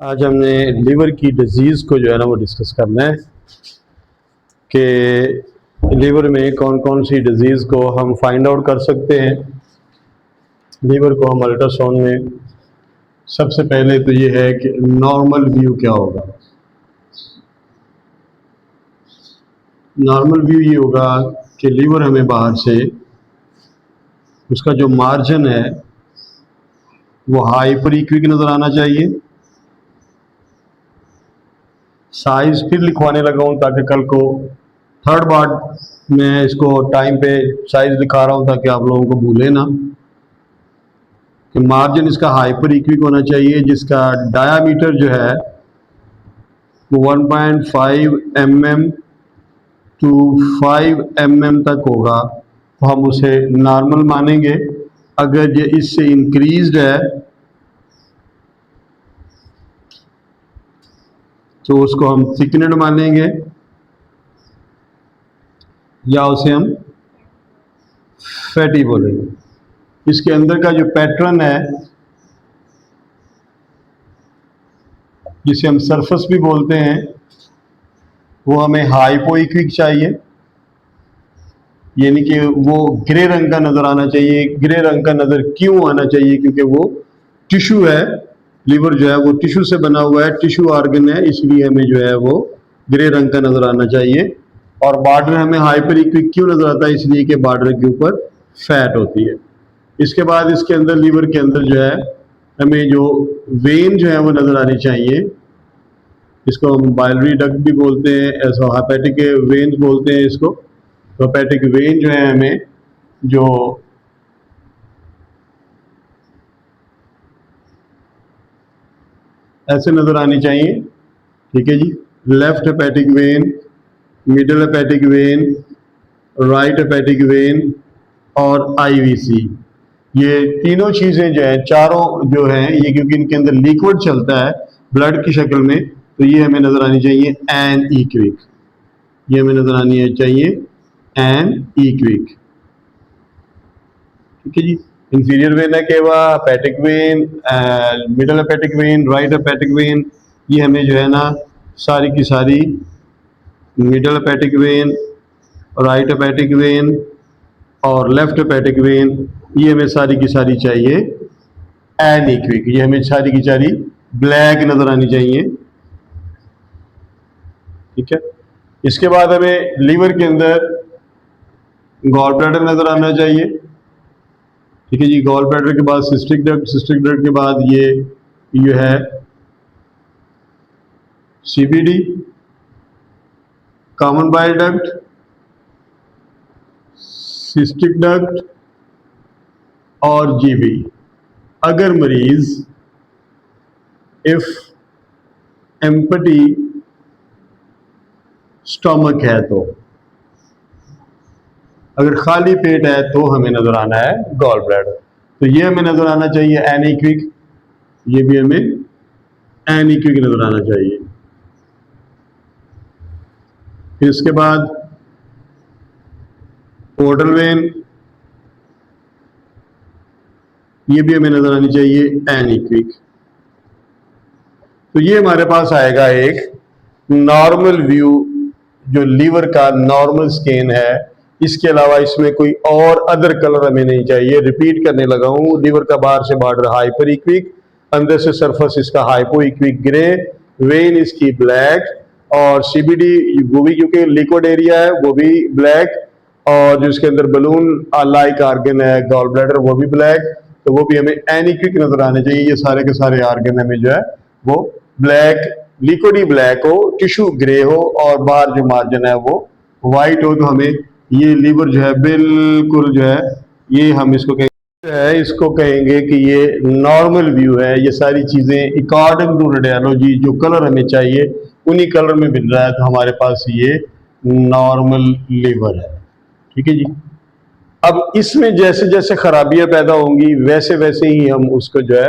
आज हमने लीवर की डिजीज़ को जो है ना वो डिस्कस करना है कि लीवर में कौन कौन सी डिजीज़ को हम फाइंड आउट कर सकते हैं। लीवर को हम अल्ट्रासाउंड में सबसे पहले तो ये है कि नॉर्मल व्यू क्या होगा। नॉर्मल व्यू ये होगा कि लीवर हमें बाहर से उसका जो मार्जिन है वो हाइपर इक्विक नज़र आना चाहिए। साइज फिर लिखवाने लगा हूँ ताकि कल को थर्ड बार मैं इसको टाइम पे साइज लिखा रहा हूँ ताकि आप लोगों को भूले ना कि मार्जिन इसका हाइपर इक्विक होना चाहिए, जिसका डायामीटर जो है वो 1.5 mm टू 5 mm तक होगा, तो हम उसे नॉर्मल मानेंगे। अगर ये इससे इंक्रीज्ड है तो उसको हम थिकनेड मानेंगे या उसे हम फैटी बोलेंगे। इसके अंदर का जो पैटर्न है जिसे हम सरफेस भी बोलते हैं वो हमें हाइपोइक्विक चाहिए, यानी कि वो ग्रे रंग का नज़र आना चाहिए। ग्रे रंग का नज़र क्यों आना चाहिए? क्योंकि वो टिश्यू है, लीवर जो है वो टिश्यू से बना हुआ है, टिश्यू ऑर्गन है, इसलिए हमें जो है वो ग्रे रंग का नज़र आना चाहिए। और बॉर्डर हमें हाइपर इक्विक क्यों नज़र आता है? इसलिए कि बॉर्डर के ऊपर फैट होती है। इसके बाद इसके अंदर लीवर के अंदर जो है हमें जो वेन जो है वो नज़र आनी चाहिए। इसको हम बाइलरी डक्ट भी बोलते हैं, ऐसा हेपेटिक वेन्स बोलते हैं इसको। तो हेपेटिक वेन जो है हमें जो ऐसे नज़र आनी चाहिए, ठीक है जी। Left hepatic vein, middle hepatic vein, right hepatic vein और आईवीसी, ये तीनों चीज़ें जो हैं, चारों जो हैं ये, क्योंकि इनके अंदर लिक्विड चलता है ब्लड की शक्ल में, तो ये हमें नज़र आनी चाहिए एन इक्विक। ये हमें नज़र आनी चाहिए एन इक्विक, ठीक है जी। इंफीरियर वेन है केवा, hepatic vein, middle hepatic vein, right hepatic when, ये हमें जो है ना सारी की सारी middle hepatic vein, right hepatic vein और लेफ्ट हेपेटिक वेन, ये हमें सारी की सारी चाहिए एन इक्विक। ये हमें सारी की सारी ब्लैक नज़र आनी चाहिए, ठीक है। इसके बाद हमें लीवर के अंदर गॉल ब्लैडर नज़र आना चाहिए, ठीक है जी। गॉल ब्लैडर के बाद सिस्टिक डक्ट, सिस्टिक डक्ट के बाद ये है CBD, common bile duct, cystic duct और जीबी। अगर मरीज इफ एम्पटी स्टमक है, तो अगर खाली पेट है तो हमें नजर आना है गॉल ब्लैडर। तो ये हमें नजर आना चाहिए एन इक्विक, ये भी हमें एन इक्विक नजर आना चाहिए। फिर इसके बाद पोर्टल वेन, ये भी हमें नजर आनी चाहिए एन इक्विक। तो ये हमारे पास आएगा एक नॉर्मल व्यू जो लीवर का नॉर्मल स्कैन है। इसके अलावा इसमें कोई और अदर कलर हमें नहीं चाहिए। रिपीट करने लगा हूँ, लीवर का बाहर से बॉर्डर हाइपर इक्विक, अंदर से सरफेस इसका हाइपो इक्विक ग्रे, वेन इसकी ब्लैक और सीबीडी वो भी क्योंकि लिक्विड एरिया है वो भी ब्लैक, और जो इसके अंदर बलून लाइक आर्गन है गॉल ब्लैडर वो भी ब्लैक, तो वो भी हमें एनिक्विक नजर आने चाहिए। ये सारे के सारे आर्गन हमें जो है वो ब्लैक, लिक्विड ही ब्लैक हो, टिश्यू ग्रे हो और बाहर जो मार्जिन है वो वाइट हो। तो हमें ये लीवर जो है बिल्कुल जो है ये हम इसको कहेंगे, इसको कहेंगे कि ये नॉर्मल व्यू है। ये सारी चीजें अकॉर्डिंग टू रेडियोलॉजी जो कलर हमें चाहिए उन्हीं कलर में मिल रहा है, तो हमारे पास ये नॉर्मल लीवर है, ठीक है जी। अब इसमें जैसे जैसे खराबियां पैदा होंगी वैसे वैसे ही हम उसको जो है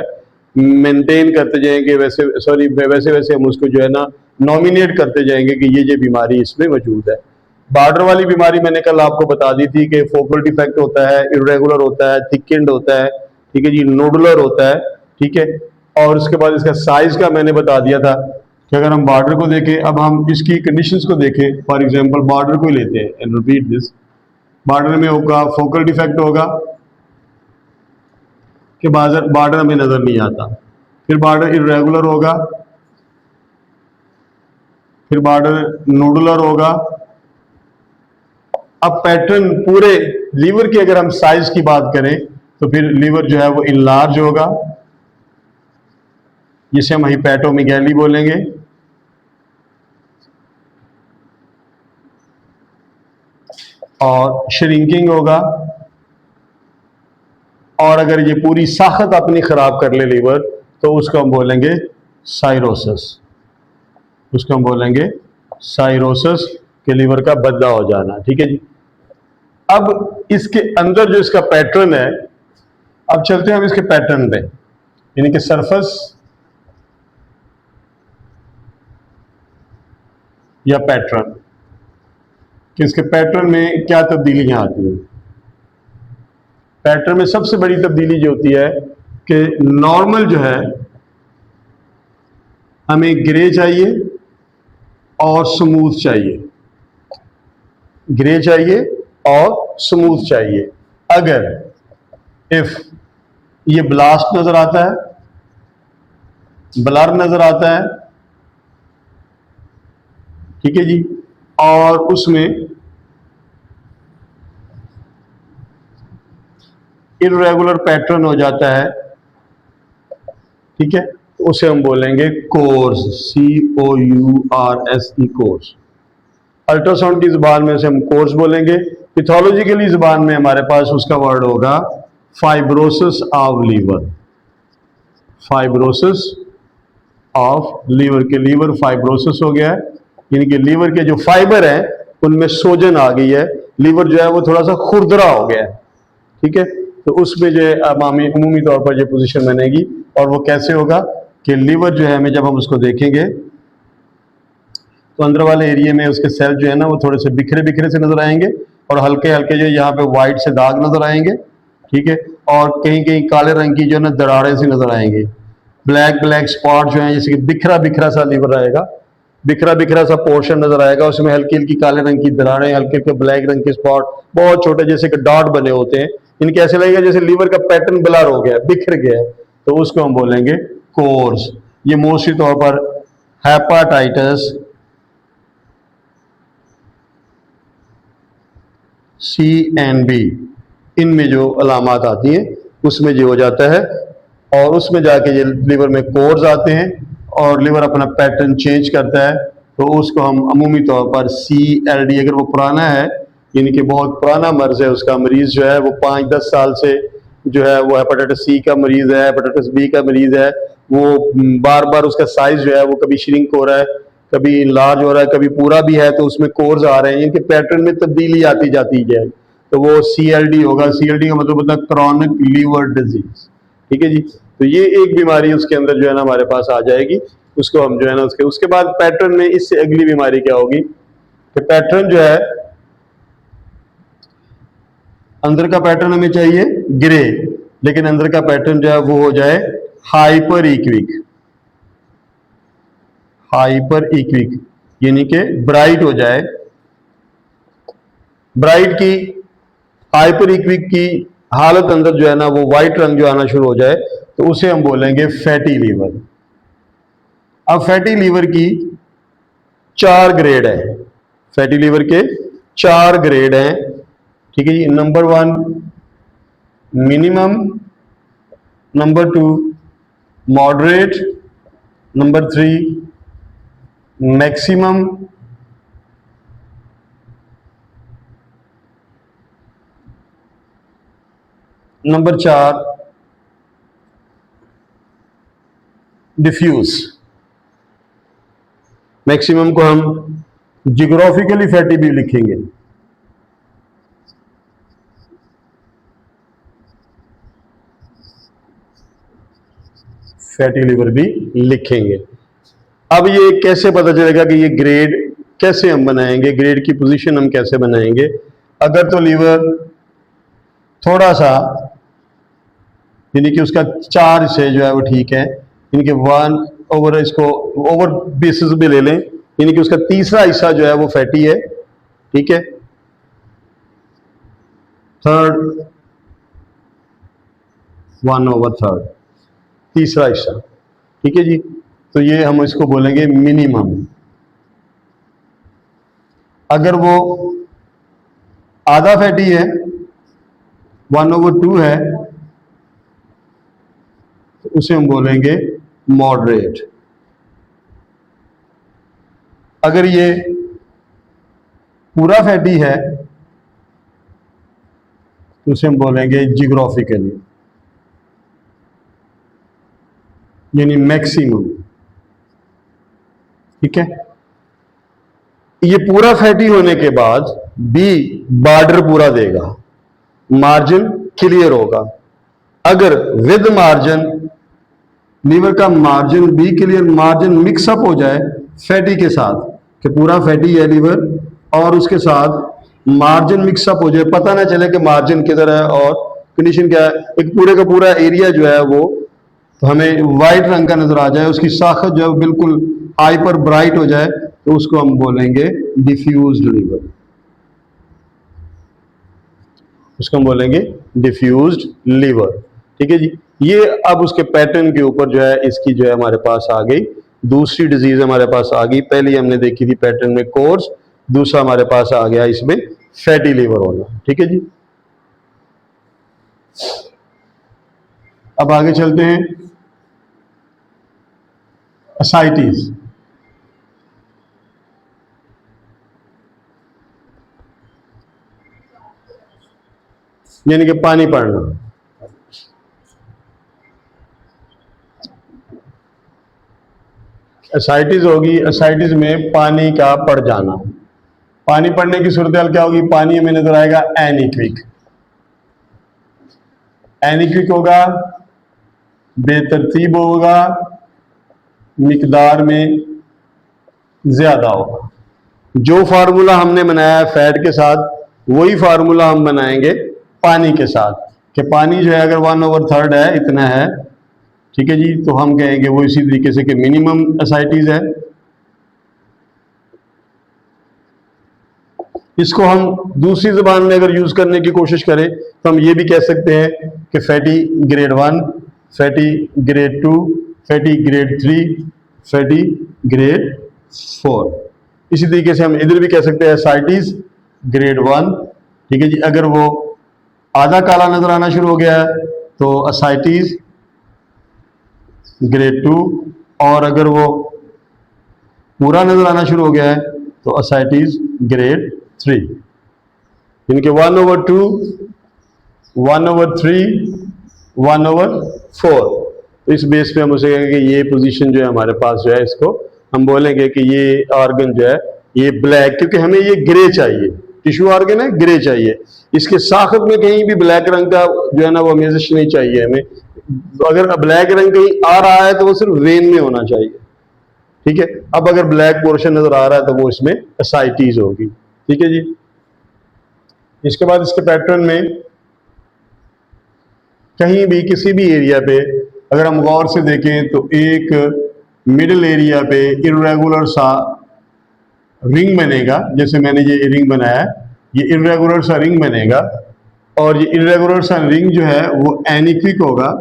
मेंटेन करते जाएंगे, वैसे वैसे हम उसको जो है ना नॉमिनेट करते जाएंगे कि ये बीमारी इसमें मौजूद है। बॉर्डर वाली बीमारी मैंने कल आपको बता दी थी कि फोकल डिफेक्ट होता है, इरेगुलर होता है, थिकेंड होता है, ठीक है जी, नोडुलर होता है, ठीक है। और उसके बाद इसका साइज का मैंने बता दिया था कि अगर हम बॉर्डर को देखें, अब हम इसकी कंडीशंस को देखें। फॉर एग्जांपल बॉर्डर को ही लेते हैं एंड रिपीट दिस। बॉर्डर में होगा फोकल डिफेक्ट होगा कि बॉर्डर हमें नजर नहीं आता, फिर बॉर्डर इरेगुलर होगा, फिर बॉर्डर नोडुलर होगा। अब पैटर्न पूरे लीवर की अगर हम साइज की बात करें तो फिर लीवर जो है वो इनलार्ज होगा, जिसे हम हिपैटोमेगैली बोलेंगे। और श्रिंकिंग होगा। और अगर ये पूरी साखत अपनी खराब कर ले लीवर तो उसको हम बोलेंगे साइरोसिस। उसको हम बोलेंगे साइरोसिस के लीवर का बद्दा हो जाना। ठीक है जी। अब इसके अंदर जो इसका पैटर्न है, अब चलते हैं हम इसके पैटर्न पे, यानी कि सरफेस या पैटर्न, कि इसके पैटर्न में क्या तब्दीलियां आती हैं। पैटर्न में सबसे बड़ी तब्दीली जो होती है कि नॉर्मल जो है हमें ग्रे चाहिए और स्मूथ चाहिए, ग्रे चाहिए और स्मूथ चाहिए। अगर इफ ये ब्लास्ट नजर आता है, ब्लर नजर आता है, ठीक है जी, और उसमें इरेगुलर पैटर्न हो जाता है, ठीक है, तो उसे हम बोलेंगे कोर्स, COURSE, कोर्स। अल्ट्रासाउंड की जुबान में उसे हम कोर्स बोलेंगे। पैथोलॉजिकली जुबान में हमारे पास उसका वर्ड होगा fibrosis of liver. Fibrosis of liver, के लीवर फाइब्रोसिस हो गया है, यानी कि लीवर के जो फाइबर हैं उनमें सोजन आ गई है, लीवर जो है वो थोड़ा सा खुरदरा हो गया है। ठीक है, तो उसमें जो है अमूमी तौर पर जो पोजीशन बनेगी, और वो कैसे होगा कि लीवर जो है हमें जब हम उसको देखेंगे तो अंदर वाले एरिया में उसके सेल जो है ना वो थोड़े से बिखरे बिखरे से नजर आएंगे, और हल्के हल्के जो यहाँ पे वाइट से दाग नजर आएंगे। ठीक है, और कहीं कहीं काले रंग की जो है ना दरारें से नजर आएंगे, ब्लैक ब्लैक स्पॉट जो है, जैसे कि बिखरा बिखरा सा लीवर आएगा, बिखरा बिखरा सा पोर्शन नजर आएगा, उसमें हल्की हल्की काले रंग की दरारें, हल्के हल्के ब्लैक रंग के स्पॉट, बहुत छोटे जैसे कि डॉट बने होते हैं। इनके ऐसे लगेगा जैसे लीवर का पैटर्न ब्लर हो गया, बिखर गया है, तो उसको हम बोलेंगे कोर्स। ये मोस्टली तौर पर हेपाटाइटिस C&B इनमें जो अलामात आती हैं उसमें जो हो जाता है, और उसमें जाके ये लीवर में कोर्स आते हैं और लीवर अपना पैटर्न चेंज करता है, तो उसको हम अमूमी तौर पर CLD, अगर वो पुराना है यानी कि बहुत पुराना मर्ज है, उसका मरीज जो है वो 5-10 साल से जो है वो हेपेटाइटिस C का मरीज है, हेपेटाइटिस B का मरीज है, वो बार बार उसका साइज जो है वो कभी श्रिंक हो रहा है, कभी लार्ज हो रहा है, कभी पूरा भी है, तो उसमें कोर्स आ रहे हैं, इनके पैटर्न में तब्दीली आती जाती है, तो वो CLD होगा। CLD का मतलब होता है क्रॉनिक लीवर डिजीज। ठीक है जी, तो ये एक बीमारी उसके अंदर जो है ना हमारे पास आ जाएगी, उसको हम जो है ना उसके बाद पैटर्न में इससे अगली बीमारी क्या होगी कि पैटर्न जो है अंदर का पैटर्न हमें चाहिए ग्रे, लेकिन अंदर का पैटर्न जो है वो हो जाए हाइपर इक्विक। हाइपर इक्विक यानी कि ब्राइट हो जाए, ब्राइट की हाइपर इक्विक की हालत अंदर जो है ना वो व्हाइट रंग जो आना शुरू हो जाए, तो उसे हम बोलेंगे फैटी लीवर। अब फैटी लीवर की 4 ग्रेड है, फैटी लीवर के 4 ग्रेड हैं। ठीक है जी, number 1 minimum, number 2 moderate, number 3 maximum, number 4 diffuse. Maximum को हम जियोग्राफिकली फैटी भी लिखेंगे, फैटी लिवर भी लिखेंगे। अब ये कैसे पता चलेगा कि ये ग्रेड कैसे हम बनाएंगे, ग्रेड की पोजीशन हम कैसे बनाएंगे। अगर तो लीवर थोड़ा सा यानी कि उसका 4 से जो है वो ठीक है, यानी कि 1/, इसको ओवर बेसिस भी ले लें, यानी कि उसका तीसरा हिस्सा जो है वो फैटी है, ठीक है। थर्ड 1/3, तीसरा हिस्सा, ठीक है जी। तो ये हम इसको बोलेंगे मिनिमम। अगर वो आधा फैटी है, 1/2 है, तो उसे हम बोलेंगे मॉडरेट। अगर ये पूरा फैटी है तो उसे हम बोलेंगे जियोग्राफिकली, यानी मैक्सिमम, ठीक है। ये पूरा फैटी होने के बाद बी बॉर्डर पूरा देगा, मार्जिन क्लियर होगा। अगर विद मार्जिन लीवर का margin be clear, margin mix up हो जाए फैटी के साथ, कि पूरा फैटी है लीवर और उसके साथ मार्जिन मिक्सअप हो जाए, पता ना चले कि मार्जिन किधर है और कंडीशन क्या है, एक पूरे का पूरा एरिया जो है वो तो हमें वाइट रंग का नजर आ जाए, उसकी साखत जो है बिल्कुल हाइपर ब्राइट हो जाए, तो उसको हम बोलेंगे डिफ्यूज्ड लीवर, उसको हम बोलेंगे डिफ्यूज्ड लीवर, ठीक है जी। ये अब उसके पैटर्न के ऊपर जो है इसकी जो है हमारे पास आ गई दूसरी डिजीज हमारे पास आ गई। पहली हमने देखी थी पैटर्न में कोर्स, दूसरा हमारे पास आ गया इसमें फैटी लीवर होना, ठीक है जी। अब आगे चलते हैं, एसाइटिस। यानी कि पानी पड़ना। एसाइटिस होगी, एसाइटिस में पानी का पड़ जाना। पानी पड़ने की सूरत हाल क्या होगी, पानी हमें नजर आएगा एनीक्विक, एनीक्विक होगा, बेतरतीब होगा, मिकदार में ज्यादा होगा। जो फार्मूला हमने बनाया है फैट के साथ वही फार्मूला हम बनाएंगे पानी के साथ, कि पानी जो है अगर 1/3 है, इतना है, ठीक है जी, तो हम कहेंगे वो इसी तरीके से कि मिनिमम एसाइटिस है। इसको हम दूसरी जबान में अगर यूज करने की कोशिश करें तो हम ये भी कह सकते हैं कि fatty grade 1, fatty grade 2, fatty grade 3, fatty grade 4। इसी तरीके से हम इधर भी कह सकते हैं एसाइटिस ग्रेड 1, ठीक है जी। अगर वो आधा काला नजर आना शुरू हो गया है तो एसाइटिस ग्रेड 2, और अगर वो पूरा नजर आना शुरू हो गया है तो एसाइटिस ग्रेड 3। इनके 1/2, 1/3, 1/4, तो इस बेस पे हम उसे कहेंगे कि ये पोजीशन जो है हमारे पास जो है इसको हम बोलेंगे कि ये ऑर्गन जो है ये ब्लैक, क्योंकि हमें ये ग्रे चाहिए, टिश्यू ऑर्गन है, ग्रे चाहिए। इसके साखत में कहीं भी ब्लैक रंग का जो है ना वो अमेजिश नहीं चाहिए हमें। अगर ब्लैक रंग कहीं आ रहा है तो वो सिर्फ वेन में होना चाहिए, ठीक है। अब अगर ब्लैक पोर्शन नजर आ रहा है तो वो इसमें एसाइटिस होगी, ठीक है जी। इसके बाद इसके पैटर्न में कहीं भी किसी भी एरिया पे अगर हम गौर से देखें तो एक मिडिल एरिया पे इर्रेगुलर सा रिंग बनेगा, जैसे मैंने ये रिंग बनाया है, ये इर्रेगुलर सा रिंग बनेगा, और ये इर्रेगुलर सा रिंग जो है वो एनीक्विक होगा,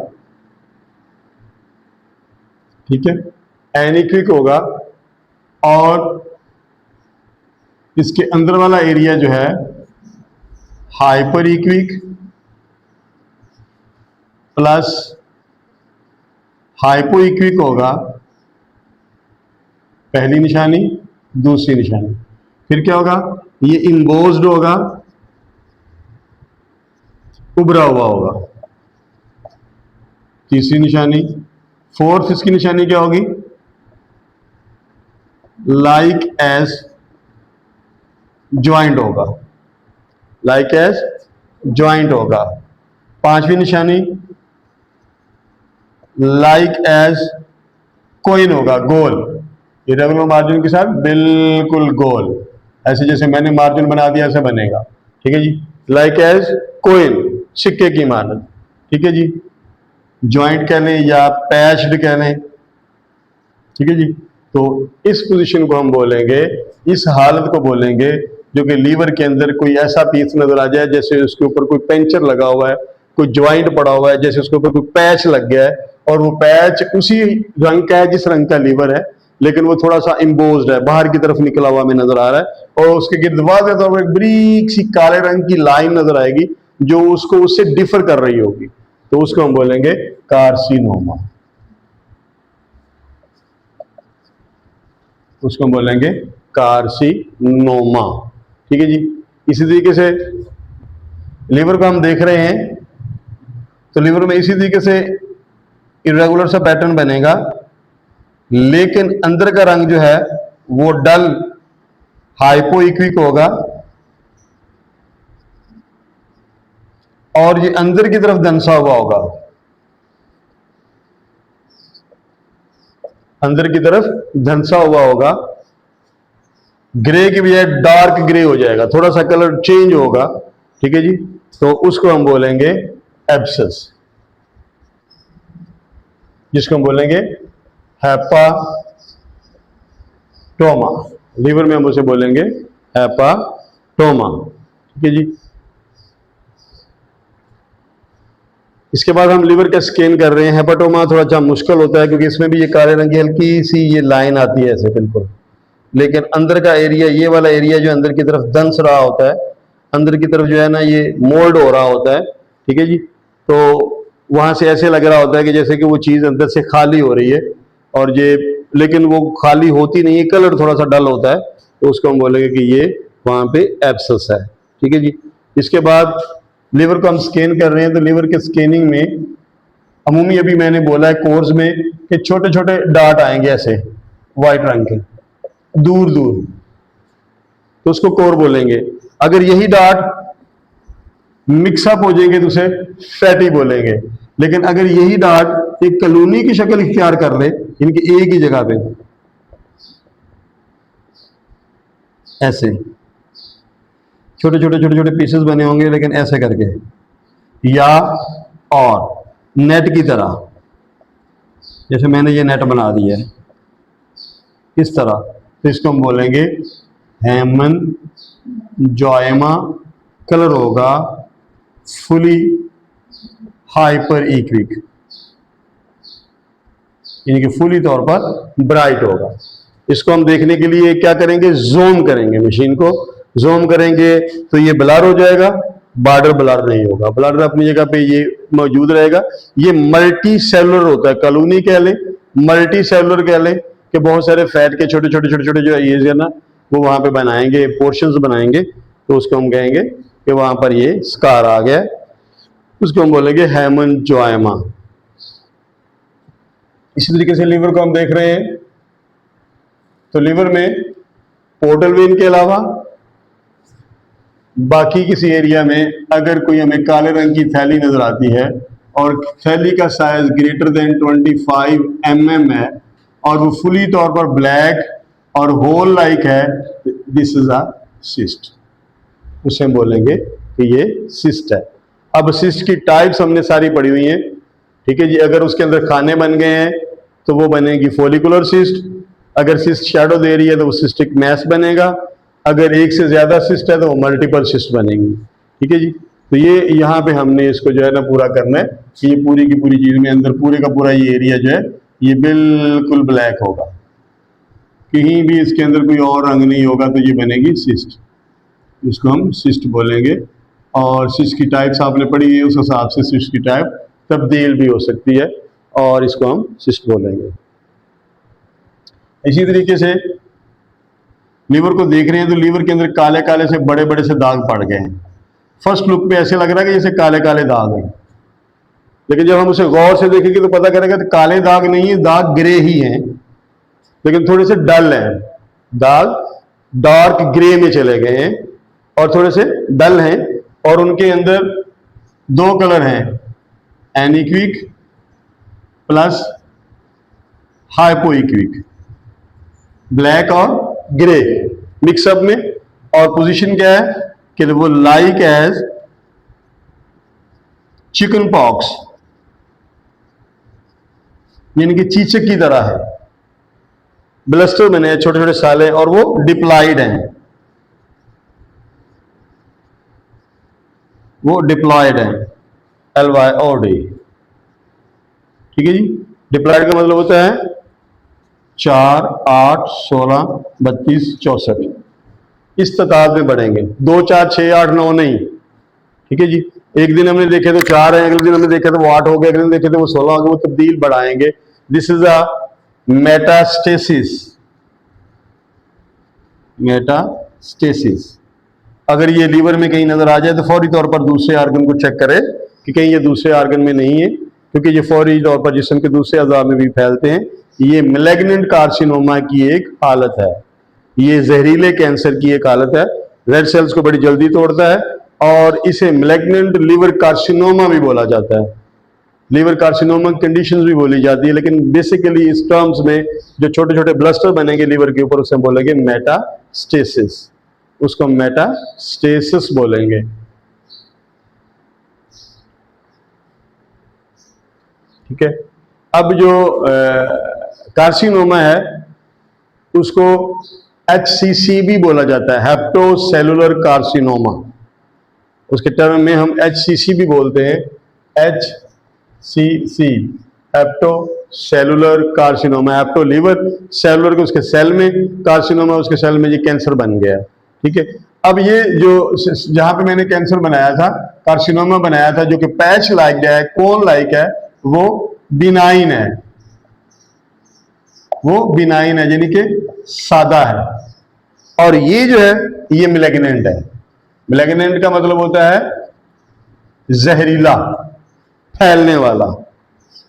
ठीक है, एनीक्विक होगा, और इसके अंदर वाला एरिया जो है हाइपर इक्विक प्लस हाइपो इक्विक होगा, पहली निशानी। दूसरी निशानी फिर क्या होगा, ये इम्बोज्ड होगा, उभरा हुआ होगा, तीसरी निशानी। फोर्थ इसकी निशानी क्या होगी, लाइक एज ज्वाइंट होगा, लाइक एज ज्वाइंट होगा। पांचवी निशानी लाइक एज कोइन होगा, गोल, इरेगुलर मार्जिन के साथ बिल्कुल गोल, ऐसे जैसे मैंने मार्जिन बना दिया ऐसे बनेगा, ठीक है जी। लाइक एज कोइन, सिक्के की मानद, ठीक है जी। ज्वाइंट कह लें या पैच्ड कह लें, ठीक है जी। तो इस पोजीशन को हम बोलेंगे, इस हालत को बोलेंगे जो कि लीवर के अंदर कोई ऐसा पीस नजर आ जाए जैसे उसके ऊपर कोई पेंचर लगा हुआ है, कोई ज्वाइंट पड़ा हुआ है, जैसे उसके ऊपर कोई पैच लग गया है और वो पैच उसी रंग का है जिस रंग का लीवर है, लेकिन वो थोड़ा सा इम्बोज्ड है, बाहर की तरफ निकला हुआ हमें नजर आ रहा है और उसके गिर्द वाज़ेह तौर पर एक बारीक सी काले रंग की लाइन नजर आएगी जो उसको उससे डिफर कर रही होगी, तो उसको हम बोलेंगे कार्सिनोमा। उसको हम बोलेंगे कार्सिनोमा। ठीक है जी। इसी तरीके से लीवर को हम देख रहे हैं, तो लीवर में इसी तरीके से इरेगुलर सा पैटर्न बनेगा, लेकिन अंदर का रंग जो है वो डल हाइपोइक्विक होगा और ये अंदर की तरफ धंसा हुआ होगा, अंदर की तरफ धंसा हुआ होगा, ग्रे की बजाय डार्क ग्रे हो जाएगा, थोड़ा सा कलर चेंज होगा। ठीक है जी। तो उसको हम बोलेंगे एब्सेस, जिसको हम बोलेंगे हेपाटोमा। लीवर में हम उसे बोलेंगे हेपाटोमा। ठीक है जी। इसके बाद हम लीवर का स्कैन कर रहे हैं। हेपाटोमा थोड़ा सा मुश्किल होता है क्योंकि इसमें भी ये काले रंग की हल्की सी ये लाइन आती है ऐसे बिल्कुल, लेकिन अंदर का एरिया, ये वाला एरिया जो अंदर की तरफ दंस रहा होता है, अंदर की तरफ जो है ना ये मोल्ड हो रहा होता है। ठीक है जी। तो वहां से ऐसे लग रहा होता है कि जैसे कि वो चीज अंदर से खाली हो रही है और ये, लेकिन वो खाली होती नहीं है, कलर थोड़ा सा डल होता है, तो उसको हम बोलेंगे कि ये वहां पे एब्सेस है। ठीक है जी। इसके बाद लीवर को हम स्कैन कर रहे हैं, तो लीवर के स्कैनिंग में अमूमी अभी मैंने बोला है कोर्स में कि छोटे छोटे डाट आएंगे ऐसे व्हाइट रंग के दूर दूर, तो उसको कोर बोलेंगे। अगर यही डाट मिक्सअप हो जाएंगे तो उसे फैटी बोलेंगे, लेकिन अगर यही डाट एक कॉलोनी की शक्ल इख्तियार कर ले इनकी एक ही जगह पे, ऐसे छोटे छोटे छोटे छोटे पीसेस बने होंगे लेकिन ऐसे करके, या और नेट की तरह, जैसे मैंने ये नेट बना दिया है इस तरह, तो इसको हम बोलेंगे हेमन जॉयमा। कलर होगा फुली हाइपर इक्विक, यानी कि फुली तौर पर ब्राइट होगा। इसको हम देखने के लिए क्या करेंगे, जूम करेंगे, मशीन को जूम करेंगे तो ये ब्लर हो जाएगा, बॉर्डर ब्लर नहीं होगा, ब्लर अपनी जगह पे ये मौजूद रहेगा। ये मल्टी सेलुलर होता है, कॉलोनी कह लें, मल्टी सेलुलर कह लें, कि बहुत सारे फैट के छोटे छोटे छोटे छोटे जो ये है ना वो वहां पे बनाएंगे, पोर्शंस बनाएंगे, तो उसको हम कहेंगे कि वहां पर ये स्कार आ गया, उसको हम बोलेंगे हेमनजोयमा। इसी तरीके से लीवर को हम देख रहे हैं, तो लीवर में पोर्टल वेन के अलावा बाकी किसी एरिया में अगर कोई हमें काले रंग की थैली नजर आती है और थैली का साइज ग्रेटर देन 25 mm है और वो फुली तौर पर ब्लैक और होल लाइक है, दिस इज अ सिस्ट, उसे हम बोलेंगे कि ये सिस्ट है। अब सिस्ट की टाइप्स हमने सारी पढ़ी हुई हैं। ठीक है जी। अगर उसके अंदर खाने बन गए हैं तो वो बनेगी फोलिकुलर सिस्ट, अगर सिस्ट शैडो दे रही है तो वो सिस्टिक मैस बनेगा, अगर एक से ज्यादा सिस्ट है तो वो मल्टीपल सिस्ट बनेंगी। ठीक है जी। तो ये यहाँ पे हमने इसको जो है ना पूरा करना है कि ये पूरी की पूरी चीज में अंदर पूरे का पूरा ये एरिया जो है ये बिल्कुल ब्लैक होगा, कहीं भी इसके अंदर कोई और रंग नहीं होगा, तो ये बनेगी सिस्ट, इसको हम सिस्ट बोलेंगे। और सिस्ट की टाइप्स आपने पढ़ी है, उस हिसाब से सिस्ट की टाइप तब्दील भी हो सकती है और इसको हम सिस्ट बोलेंगे। इसी तरीके से लीवर को देख रहे हैं, तो लीवर के अंदर काले काले से बड़े बड़े से दाग पड़ गए हैं। फर्स्ट लुक पे ऐसे लग रहा है कि जैसे काले काले दाग हैं, लेकिन जब हम उसे गौर से देखेंगे तो पता करेंगे तो काले दाग नहीं है, दाग ग्रे ही हैं, लेकिन थोड़े से डल हैं, दाग डार्क ग्रे में चले गए हैं और थोड़े से डल हैं, और उनके अंदर दो कलर हैं, एनीक्विक प्लस हाइपोइक्विक, ब्लैक और ग्रे मिक्सअप में। और पोजीशन क्या है कि वो लाइक एज चिकन पॉक्स, यानी कि चीचक की तरह है, ब्लस्टर बने हैं, छोटे छोटे साले, और वो डिप्लॉयड हैं, वो डिप्लॉयड हैं, LYOD। ठीक है जी। डिप्लॉयड का मतलब होता है 4, 8, 16, 32, 64, इस तादाद में बढ़ेंगे। 2, 4, 6, 8, 9 नहीं। ठीक है जी। एक दिन हमने देखे तो 4 है, अगले दिन हमने देखे तो वो 8 हो गए, अगले दिन देखे तो वो 16 हो गए, वो तब्दील बढ़ाएंगे। This is a metastasis. Metastasis. अगर ये लीवर में कहीं नजर आ जाए तो फौरी तौर पर दूसरे आर्गन को चेक करें कि कहीं ये दूसरे आर्गन में नहीं है, क्योंकि ये फौरी तौर पर जिस्म के दूसरे अज़ा में भी फैलते हैं। ये मैलिग्नेंट कार्सिनोमा की एक हालत है, ये जहरीले कैंसर की एक हालत है। रेड सेल्स को बड़ी जल्दी तोड़ता है और इसे मैलिग्नेंट लिवर कार्सिनोमा भी बोला जाता है। लीवर कार्सिनोमा कंडीशंस भी बोली जाती है, लेकिन बेसिकली इस टर्म्स में जो छोटे छोटे ब्लस्टर बनेंगे लीवर के ऊपर, उसे बोलेंगे मेटास्टेसिस, उसको मेटास्टेसिस बोलेंगे। ठीक है। अब जो कार्सिनोमा है उसको HCC भी बोला जाता है, हेप्टोसेलुलर कार्सिनोमा। उसके टर्म में हम HCC भी बोलते हैं, HCC, हेप्टोसेलुलर कार्सिनोमा। हेप्टो लीवर, सेलुलर के उसके सेल में, कार्सिनोमा उसके सेल में, ये कैंसर बन गया। ठीक है। अब ये जो जहां पे मैंने कैंसर बनाया था, कार्सिनोमा बनाया था, जो कि पैच लाइक है, कोन लाइक है, वो बिनाइन है, वो बिनाइन है, यानी कि सादा है। और ये जो है ये मैलिग्नेंट है। मैलिग्नेंट का मतलब होता है जहरीला, फैलने वाला,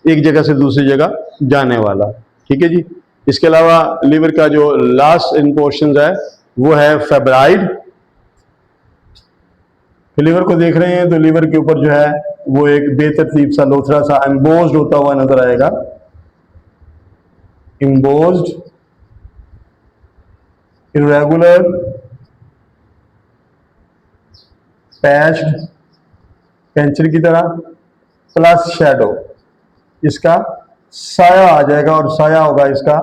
एक जगह से दूसरी जगह जाने वाला। ठीक है जी। इसके अलावा लीवर का जो लास्ट इन पोर्शन है वो है फेब्राइड। लीवर को देख रहे हैं तो लीवर के ऊपर जो है वो एक बेतरतीब सा लोथरा सा एम्बोज्ड होता हुआ नजर आएगा, एम्बोज्ड, इरेगुलर, पैच्ड, कैंचर की तरह, प्लस शैडो। इसका साया आ जाएगा और साया होगा इसका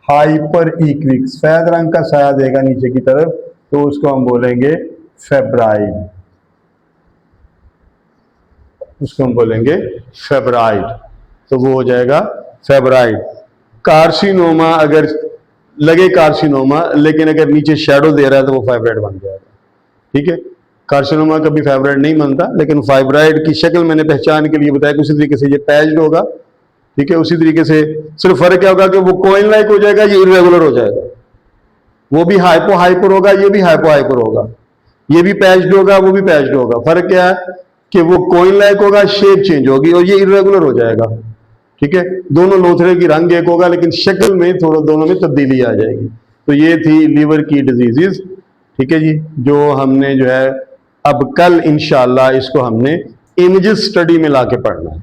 हाइपर इक्विक, सफेद रंग का साया देगा नीचे की तरफ, तो उसको हम बोलेंगे फेब्राइड, उसको हम बोलेंगे फेब्राइड। तो वो हो जाएगा फेब्राइड। कार्सिनोमा अगर लगे कार्सिनोमा, लेकिन अगर नीचे शैडो दे रहा है तो वो फाइब्राइड बन जाएगा। ठीक है। कार्सिनोमा कभी फाइब्राइड नहीं बनता, लेकिन फाइब्राइड की शक्ल मैंने पहचान के लिए बताया कि उसी तरीके से ये पैच्ड होगा। ठीक है। उसी तरीके से सिर्फ फर्क क्या होगा कि वो कॉइन लाइक हो जाएगा, ये इरेगुलर हो जाएगा। वो भी हाइपो हाइपर होगा, ये भी हाइपो हाइपर होगा, ये भी पैच्ड होगा, वो भी पैच्ड होगा। फर्क क्या है कि वो कॉइन लाइक होगा, शेप चेंज होगी, और ये इरेगुलर हो जाएगा। ठीक है। दोनों लोथरे की रंग एक होगा, लेकिन शक्ल में थोड़ा दोनों में तब्दीली आ जाएगी। तो ये थी लीवर की डिजीजेस। ठीक है जी, जो हमने जो है अब कल इंशाल्लाह इसको हमने इमेजेस स्टडी में लाके पढ़ना है।